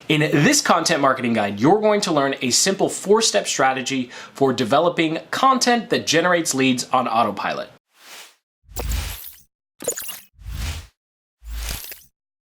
In this content marketing guide, you're going to learn a simple 4-step strategy for developing content that generates leads on autopilot.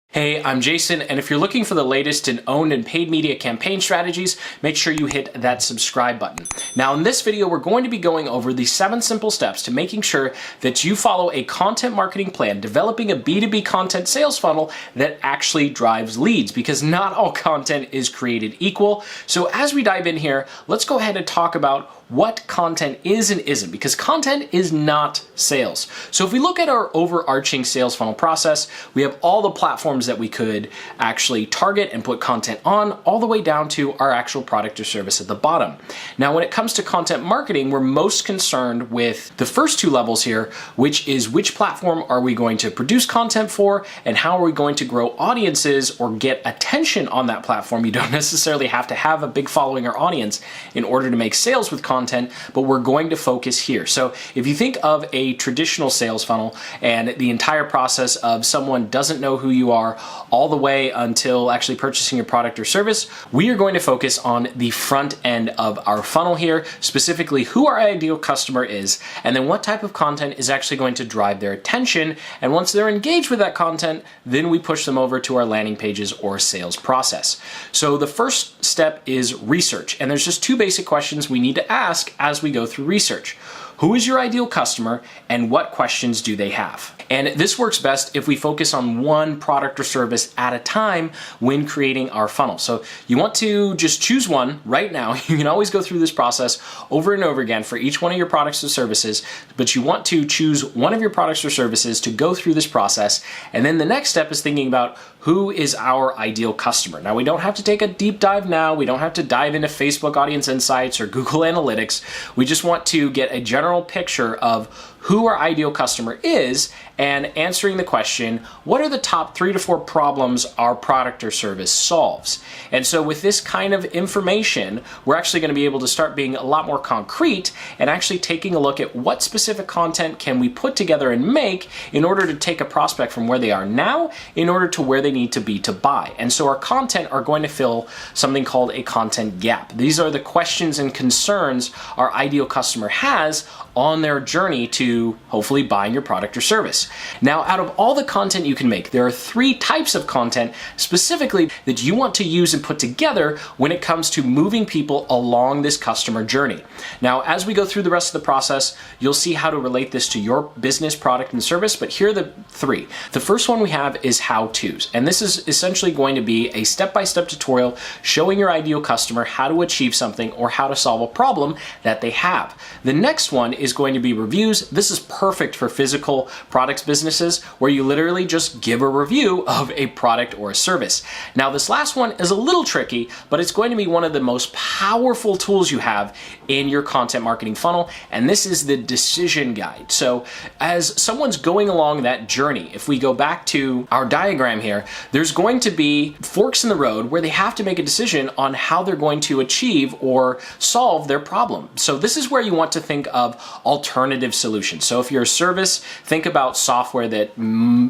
Hey, I'm Jason, and if you're looking for the latest in owned and paid media campaign strategies, make sure you hit that subscribe button. Now in this video, we're going to be going over the 7 simple steps to making sure that you follow a content marketing plan, developing a B2B content sales funnel that actually drives leads, because not all content is created equal. So as we dive in here, let's go ahead and talk about what content is and isn't, because content is not sales. So if we look at our overarching sales funnel process, we have all the platforms that we could actually target and put content on, all the way down to our actual product or service at the bottom. Now, when it comes to content marketing, we're most concerned with the first 2 levels here, which is which platform are we going to produce content for, and how are we going to grow audiences or get attention on that platform. You don't necessarily have to have a big following or audience in order to make sales with content, but we're going to focus here. So if you think of a traditional sales funnel and the entire process of someone doesn't know who you are all the way until actually purchasing your product or service, we are going to focus on the front end of our funnel here, specifically who our ideal customer is, and then what type of content is actually going to drive their attention. And once they're engaged with that content, then we push them over to our landing pages or sales process. So the first step is research, and there's just 2 basic questions we need to ask as we go through research. Who is your ideal customer, and what questions do they have? And this works best if we focus on one product or service at a time when creating our funnel. So you want to just choose one right now. You can always go through this process over and over again for each one of your products or services, but you want to choose one of your products or services to go through this process. And then the next step is thinking about who is our ideal customer. Now, we don't have to take a deep dive now. We don't have to dive into Facebook Audience Insights or Google Analytics. We just want to get a general picture of who our ideal customer is and answering the question, what are the top 3 to 4 problems our product or service solves? And so with this kind of information, we're actually going to be able to start being a lot more concrete and actually taking a look at what specific content can we put together and make in order to take a prospect from where they are now in order to where they need to be to buy. And so our content are going to fill something called a content gap. These are the questions and concerns our ideal customer has on their journey to hopefully buying your product or service. Now, out of all the content you can make, there are 3 types of content specifically that you want to use and put together when it comes to moving people along this customer journey. Now, as we go through the rest of the process, you'll see how to relate this to your business, product, and service, but here are the 3. The first one we have is how-tos, and this is essentially going to be a step-by-step tutorial showing your ideal customer how to achieve something or how to solve a problem that they have. The next one is going to be reviews. This is perfect for physical products businesses where you literally just give a review of a product or a service. Now, this last one is a little tricky, but it's going to be one of the most powerful tools you have in your content marketing funnel, and this is the decision guide. So as someone's going along that journey, if we go back to our diagram here, there's going to be forks in the road where they have to make a decision on how they're going to achieve or solve their problem. So this is where you want to think of alternative solutions. So if you're a service, think about software that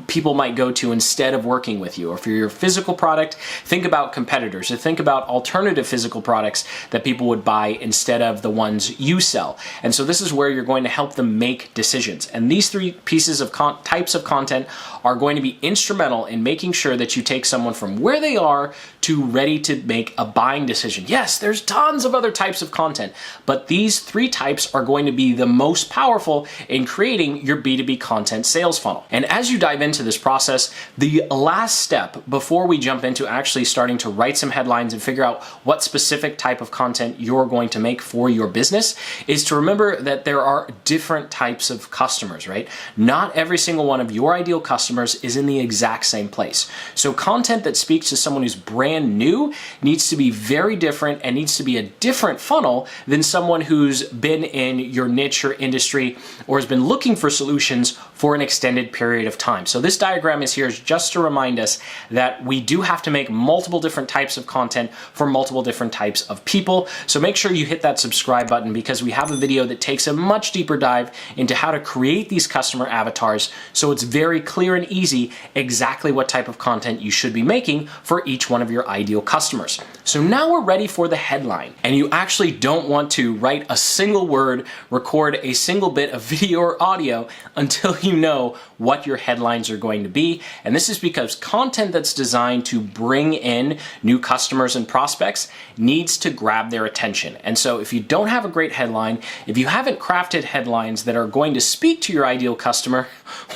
people might go to instead of working with you. Or if you're a physical product, think about competitors, or think about alternative physical products that people would buy instead of the ones you sell. And so this is where you're going to help them make decisions. And these 3 pieces of types of content are going to be instrumental in making sure that you take someone from where they are to ready to make a buying decision. Yes, there's tons of other types of content, but these 3 types are going to be the most powerful in creating your B2B content sales funnel. And as you dive into this process, the last step before we jump into actually starting to write some headlines and figure out what specific type of content you're going to make for your business is to remember that there are different types of customers, right? Not every single one of your ideal customers is in the exact same place. So content that speaks to someone who's brand new needs to be very different and needs to be a different funnel than someone who's been in your niche or industry or has been looking for solutions for an extended period of time. So this diagram is here just to remind us that we do have to make multiple different types of content for multiple different types of people. So make sure you hit that subscribe button, because we have a video that takes a much deeper dive into how to create these customer avatars, so it's very clear and easy exactly what type of content you should be making for each one of your ideal customers. So now we're ready for the headline, and you actually don't want to write a single word, record a single bit of video or audio until you know what your headlines are going to be. And this is because content that's designed to bring in new customers and prospects needs to grab their attention. And so if you don't have a great headline, if you haven't crafted headlines that are going to speak to your ideal customer,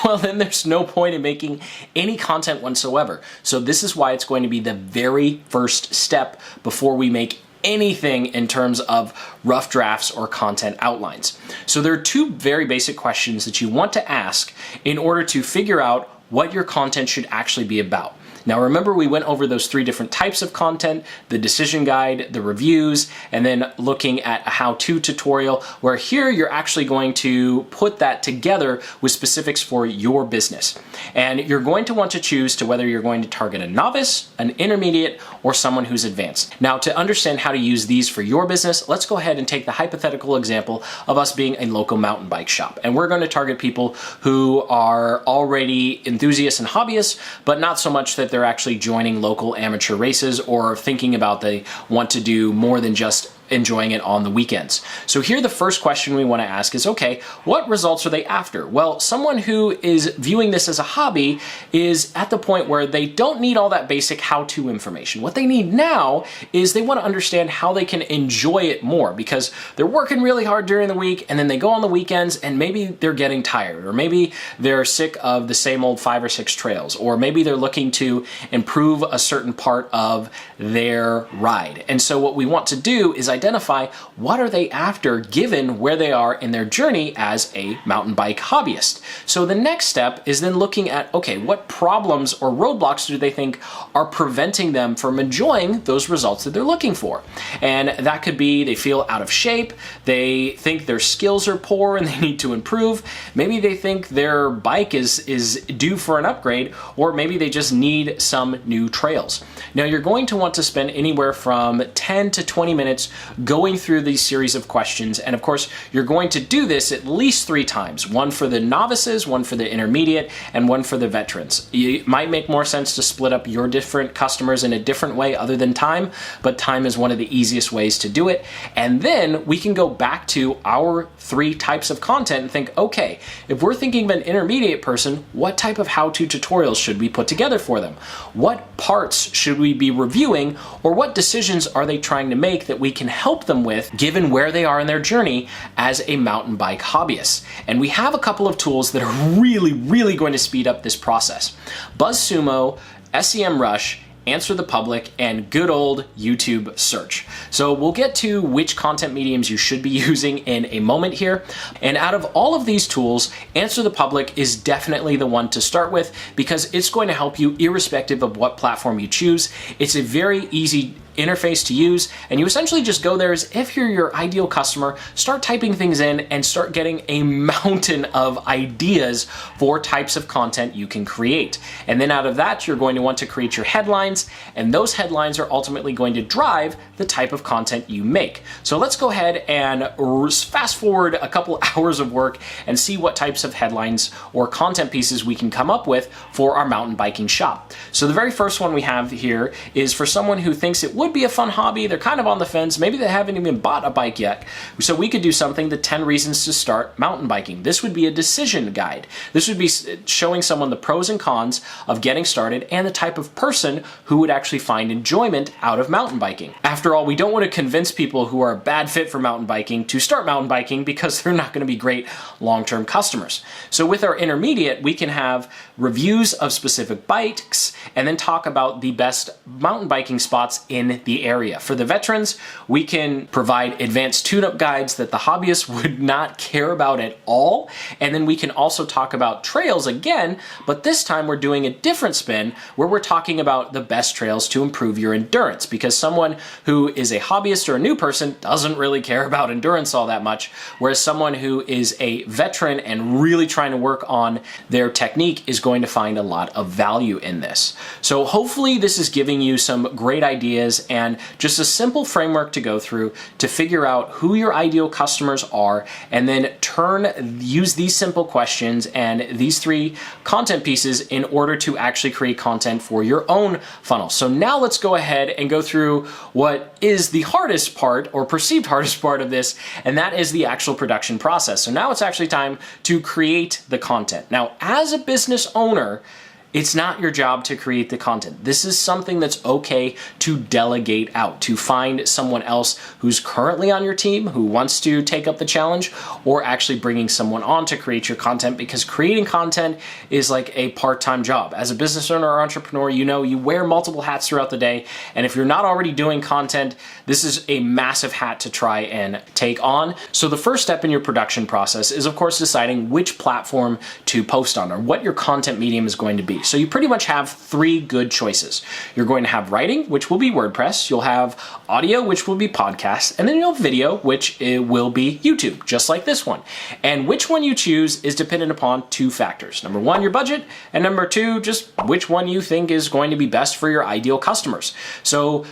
well, then there's no point in making any content whatsoever. So this is why it's going to be the very first step before we make anything in terms of rough drafts or content outlines. So there are two very basic questions that you want to ask in order to figure out what your content should actually be about. Now remember, we went over those three different types of content: the decision guide, the reviews, and then looking at a how-to tutorial, where here you're actually going to put that together with specifics for your business. And you're going to want to choose to whether you're going to target a novice, an intermediate, or someone who's advanced. Now, to understand how to use these for your business, let's go ahead and take the hypothetical example of us being a local mountain bike shop. And we're going to target people who are already enthusiasts and hobbyists, but not so much that they're actually joining local amateur races or thinking about they want to do more than just enjoying it on the weekends. So here the first question we want to ask is, okay, what results are they after? Well, someone who is viewing this as a hobby is at the point where they don't need all that basic how-to information. What they need now is they want to understand how they can enjoy it more, because they're working really hard during the week and then they go on the weekends and maybe they're getting tired, or maybe they're sick of the same old 5 or 6 trails, or maybe they're looking to improve a certain part of their ride. And so what we want to do is identify what are they after given where they are in their journey as a mountain bike hobbyist. So the next step is then looking at, okay, what problems or roadblocks do they think are preventing them from enjoying those results that they're looking for? And that could be they feel out of shape, they think their skills are poor and they need to improve, maybe they think their bike is due for an upgrade, or maybe they just need some new trails. Now you're going to want to spend anywhere from 10 to 20 minutes going through these series of questions. And of course, you're going to do this at least 3 times, one for the novices, one for the intermediate, and one for the veterans. It might make more sense to split up your different customers in a different way other than time, but time is one of the easiest ways to do it. And then we can go back to our 3 types of content and think, okay, if we're thinking of an intermediate person, what type of how-to tutorials should we put together for them? What parts should we be reviewing, or what decisions are they trying to make that we can help them with given where they are in their journey as a mountain bike hobbyist? And we have a couple of tools that are really going to speed up this process. BuzzSumo, SEMrush, Answer the Public, and good old YouTube search. So we'll get to which content mediums you should be using in a moment here. And out of all of these tools, Answer the Public is definitely the one to start with, because it's going to help you irrespective of what platform you choose. It's a very easy interface to use, and you essentially just go there as if you're your ideal customer, start typing things in, and start getting a mountain of ideas for types of content you can create. And then out of that, you're going to want to create your headlines, and those headlines are ultimately going to drive the type of content you make. So let's go ahead and fast forward a couple hours of work and see what types of headlines or content pieces we can come up with for our mountain biking shop. So the very first one we have here is for someone who thinks it would be a fun hobby, they're kind of on the fence, maybe they haven't even bought a bike yet. So we could do something, the 10 reasons to start mountain biking. This would be a decision guide. This would be showing someone the pros and cons of getting started and the type of person who would actually find enjoyment out of mountain biking. After all, we don't want to convince people who are a bad fit for mountain biking to start mountain biking, because they're not going to be great long-term customers. So with our intermediate, we can have reviews of specific bikes and then talk about the best mountain biking spots in in the area. For the veterans, we can provide advanced tune-up guides that the hobbyists would not care about at all. And then we can also talk about trails again, but this time we're doing a different spin where we're talking about the best trails to improve your endurance, because someone who is a hobbyist or a new person doesn't really care about endurance all that much, whereas someone who is a veteran and really trying to work on their technique is going to find a lot of value in this. So hopefully this is giving you some great ideas and just a simple framework to go through to figure out who your ideal customers are, and then use these simple questions and these 3 content pieces in order to actually create content for your own funnel. So now let's go ahead and go through what is the hardest part, or perceived hardest part of this, and that is the actual production process. So now it's actually time to create the content. Now, as a business owner, it's not your job to create the content. This is something that's okay to delegate out, to find someone else who's currently on your team who wants to take up the challenge, or actually bringing someone on to create your content, because creating content is like a part-time job. As a business owner or entrepreneur, you know you wear multiple hats throughout the day, and if you're not already doing content, this is a massive hat to try and take on. So the first step in your production process is, of course, deciding which platform to post on, or what your content medium is going to be. So you pretty much have 3 good choices. You're going to have writing, which will be WordPress. You'll have audio, which will be podcasts, and then you'll have video, which will be YouTube, just like this one. And which one you choose is dependent upon 2 factors. Number 1, your budget, and number 2, just which one you think is going to be best for your ideal customers. So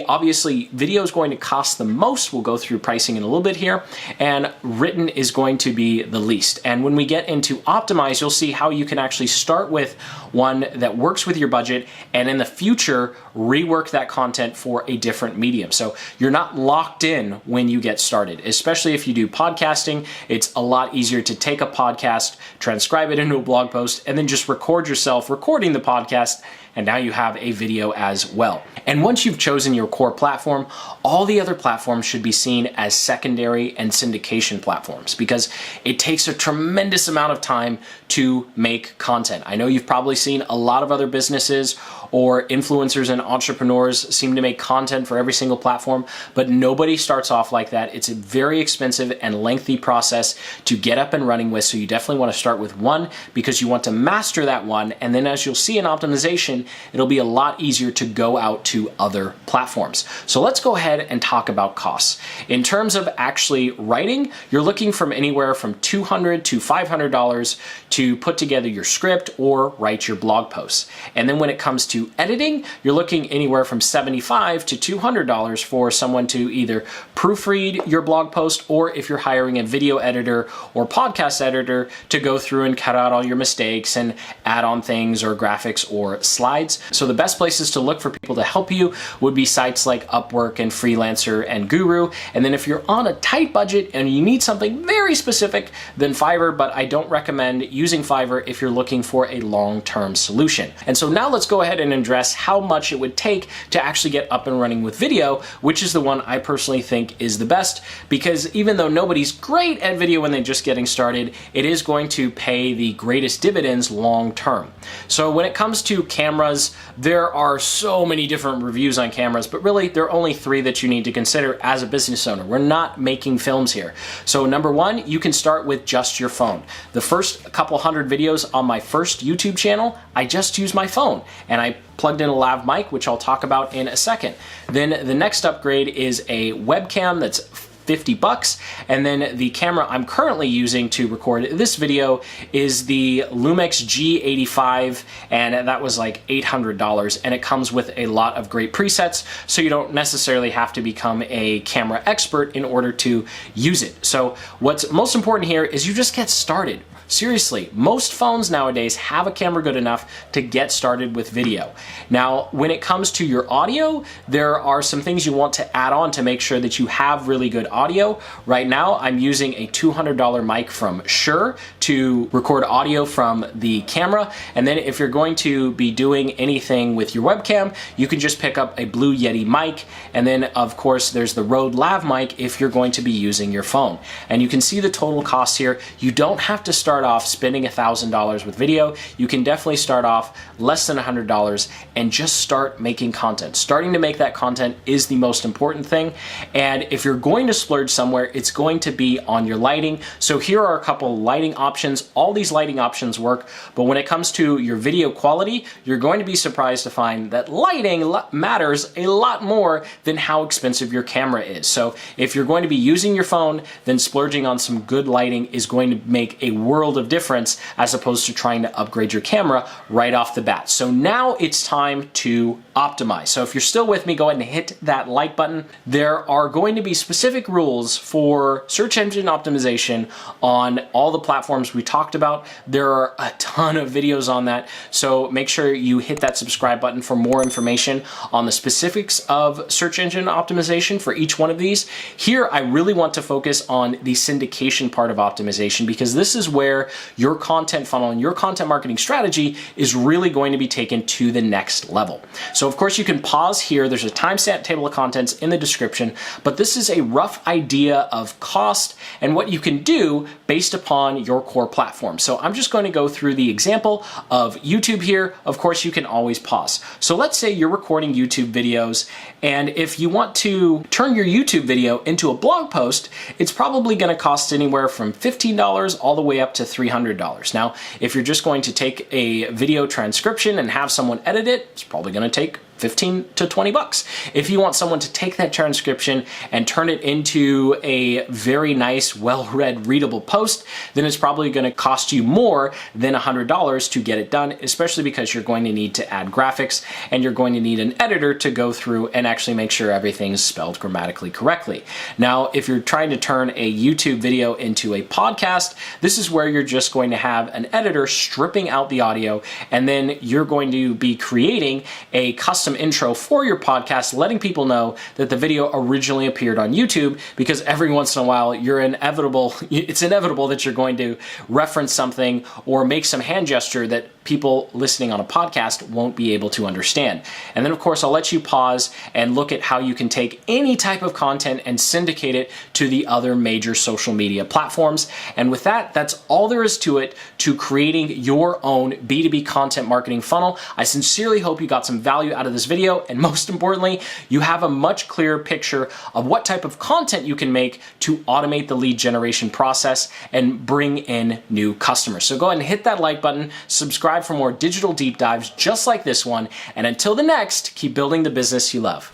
obviously video is going to cost the most. We'll go through pricing in a little bit here, and written is going to be the least. And when we get into optimize, you'll see how you can actually start with one that works with your budget, and in the future rework that content for a different medium. So you're not locked in when you get started. Especially if you do podcasting, it's a lot easier to take a podcast, transcribe it into a blog post, and then just record yourself recording the podcast, and now you have a video as well. And once you've chosen your core platform, all the other platforms should be seen as secondary and syndication platforms, because it takes a tremendous amount of time to make content. I know you've probably seen a lot of other businesses or influencers and entrepreneurs seem to make content for every single platform, but nobody starts off like that. It's a very expensive and lengthy process to get up and running with, so you definitely want to start with one, because you want to master that one, and then as you'll see in optimization, it'll be a lot easier to go out to other platforms. So let's go ahead and talk about costs. In terms of actually writing, you're looking from anywhere from $200 to $500 to put together your script or write your blog posts. And then when it comes to editing, you're looking anywhere from $75 to $200 for someone to either proofread your blog post, or if you're hiring a video editor or podcast editor to go through and cut out all your mistakes and add on things or graphics or slides. So the best places to look for people to help you would be sites like Upwork and Freelancer and Guru. And then if you're on a tight budget and you need something very specific, then Fiverr, but I don't recommend using Fiverr if you're looking for a long-term solution. And so now let's go ahead and address how much it would take to actually get up and running with video, which is the one I personally think is the best, because even though nobody's great at video when they're just getting started, it is going to pay the greatest dividends long term. So when it comes to cameras, there are so many different reviews on cameras, but really there are only 3 that you need to consider as a business owner. We're not making films here. So number 1, you can start with just your phone. The first couple hundred videos on my first YouTube channel, I just used my phone, and I plugged in a lav mic, which I'll talk about in a second. Then the next upgrade is a webcam that's $50, and then the camera I'm currently using to record this video is the Lumix G85, and that was like $800, and it comes with a lot of great presets, so you don't necessarily have to become a camera expert in order to use it. So what's most important here is you just get started. Seriously, most phones nowadays have a camera good enough to get started with video. Now, when it comes to your audio, there are some things you want to add on to make sure that you have really good audio. Right now, I'm using a $200 mic from Shure to record audio from the camera. And then if you're going to be doing anything with your webcam, you can just pick up a Blue Yeti mic. And then, of course, there's the Rode Lav mic if you're going to be using your phone. And you can see the total cost here. You don't have to start start off spending $1,000 with video. You can definitely start off less than $100 and just start making content. Starting to make that content is the most important thing. And if you're going to splurge somewhere, it's going to be on your lighting. So here are a couple lighting options. All these lighting options work, but when it comes to your video quality, you're going to be surprised to find that lighting matters a lot more than how expensive your camera is. So if you're going to be using your phone, then splurging on some good lighting is going to make a world of difference as opposed to trying to upgrade your camera right off the bat. So now it's time to optimize. So if you're still with me, go ahead and hit that like button. There are going to be specific rules for search engine optimization on all the platforms we talked about. There are a ton of videos on that, so make sure you hit that subscribe button for more information on the specifics of search engine optimization for each one of these. Here, I really want to focus on the syndication part of optimization because this is where your content funnel and your content marketing strategy is really going to be taken to the next level. So of course you can pause here. There's a timestamp table of contents in the description, but this is a rough idea of cost and what you can do based upon your core platform. So I'm just going to go through the example of YouTube here. Of course, you can always pause. So let's say you're recording YouTube videos, and if you want to turn your YouTube video into a blog post, it's probably going to cost anywhere from $15 all the way up to $300. Now, if you're just going to take a video transcription and have someone edit it, it's probably going to take 15 to 20 bucks. If you want someone to take that transcription and turn it into a very nice, well-read, readable post, then it's probably going to cost you more than $100 to get it done, especially because you're going to need to add graphics and you're going to need an editor to go through and actually make sure everything's spelled grammatically correctly. Now, if you're trying to turn a YouTube video into a podcast, this is where you're just going to have an editor stripping out the audio, and then you're going to be creating a custom intro for your podcast, letting people know that the video originally appeared on YouTube, because every once in a while it's inevitable that you're going to reference something or make some hand gesture that people listening on a podcast won't be able to understand. And then of course I'll let you pause and look at how you can take any type of content and syndicate it to the other major social media platforms. And with that, that's all there is to it, to creating your own B2B content marketing funnel. I sincerely hope you got some value out of this video, and most importantly, you have a much clearer picture of what type of content you can make to automate the lead generation process and bring in new customers. So go ahead and hit that like button, subscribe for more digital deep dives just like this one, and until the next, keep building the business you love.